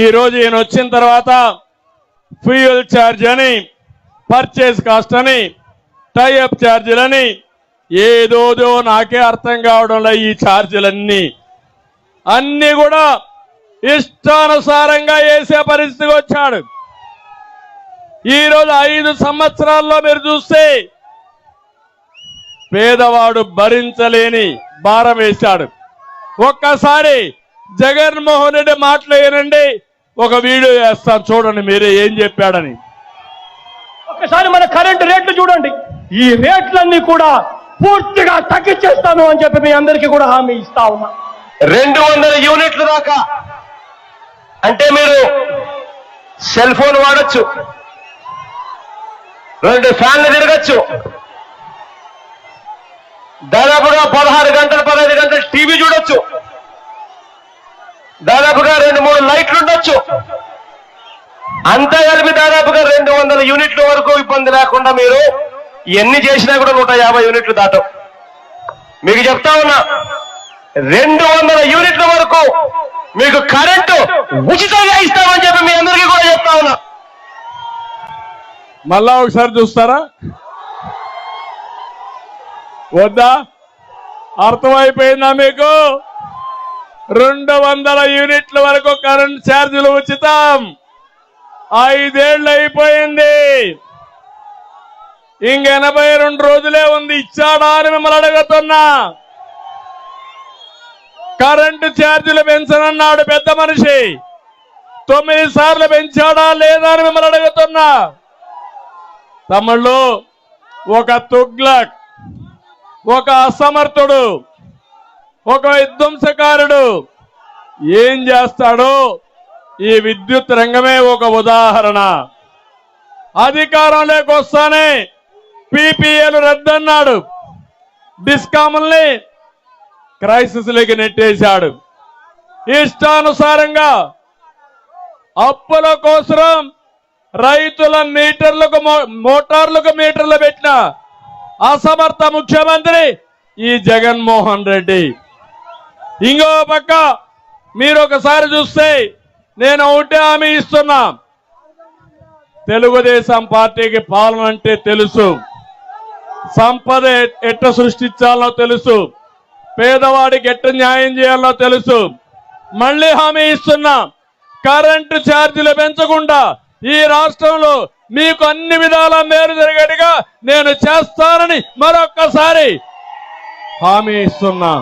ఈ రోజు ఈయన వచ్చిన తర్వాత ఫ్యూయల్ ఛార్జ్ అని, పర్చేస్ కాస్ట్ అని, టైఅప్ ఛార్జీలని ఏదోదో నాకే అర్థం కావడంలో ఈ ఛార్జీలన్నీ అన్ని కూడా ఇష్టానుసారంగా వేసే పరిస్థితికి వచ్చాడు. ఈరోజు 5 సంవత్సరాల్లో మీరు చూస్తే పేదవాడు భరించలేని భారం వేశాడు. ఒక్కసారి జగన్మోహన్ రెడ్డి మాటలు వినండి, ఒక వీడియో వేస్తాను చూడండి మీరే ఏం చెప్పాడని. ఒక్కసారి మన కరెంటు రేట్లు చూడండి. ఈ రేట్లన్నీ కూడా పూర్తిగా తగ్గించేస్తాను అని చెప్పి మీ అందరికీ కూడా హామీ ఇస్తా ఉన్నా. 200 యూనిట్లు దాకా అంటే మీరు సెల్ ఫోన్ వాడచ్చు, 2 ఫ్యాన్లు తిరగచ్చు, దాదాపుగా 16 గంటలు 15 గంటలు టీవీ చూడొచ్చు, దాదాపుగా 2-3 లైట్లు ఉండొచ్చు. అంతా కలిపి దాదాపుగా 200 యూనిట్ల వరకు ఇబ్బంది లేకుండా మీరు ఎన్ని చేసినా కూడా 150 యూనిట్లు దాటం. మీకు చెప్తా ఉన్నా, 200 యూనిట్ల వరకు మీకు కరెంటు ఉచితంగా ఇస్తామని చెప్పి మీ అందరికీ కూడా చెప్తా ఉన్నా. మళ్ళా ఒకసారి చూస్తారా వద్దా? అర్థమైపోయిందా మీకు? 200 యూనిట్ల వరకు కరెంట్ ఛార్జీలు ఉచితం. 5 ఏళ్ళు అయిపోయింది, ఇంక 82 రోజులే ఉంది. ఇచ్చాడా అని మిమ్మల్ని అడుగుతున్నా. కరెంటు ఛార్జీలు పెంచనన్నాడు పెద్ద మనిషి, 9 సార్లు పెంచాడా లేదా అని మిమ్మల్ని అడుగుతున్నా. తమిళ్లో ఒక తుగ్లక్, ఒక అసమర్థుడు, ఒక విధ్వంసకారుడు ఏం చేస్తాడో ఈ విద్యుత్ రంగమే ఒక ఉదాహరణ. అధికారంలోకి వస్తానే పీపీఏలు రద్దన్నాడు, డిస్కాముల్ని క్రైసిస్ లోకి నెట్టేశాడు. ఇష్టానుసారంగా అప్పుల కోసం రైతుల మోటార్లకు మీటర్లు పెట్టిన అసమర్థ ముఖ్యమంత్రి ఈ జగన్మోహన్ రెడ్డి. ఇంకో పక్క మీరు ఒకసారి చూస్తే నేను ఒకటే హామీ ఇస్తున్నా, తెలుగుదేశం పార్టీకి పాలన అంటే తెలుసు, సంపద ఎట్ట సృష్టించాలో తెలుసు, పేదవాడికి ఎట్ట న్యాయం చేయాలో తెలుసు. మళ్ళీ హామీ ఇస్తున్నా, కరెంటు ఛార్జీలు పెంచకుండా ఈ రాష్ట్రంలో మీకు అన్ని విధాల మేలు జరిగేట్టుగా నేను చేస్తానని మరొక్కసారి హామీ ఇస్తున్నా.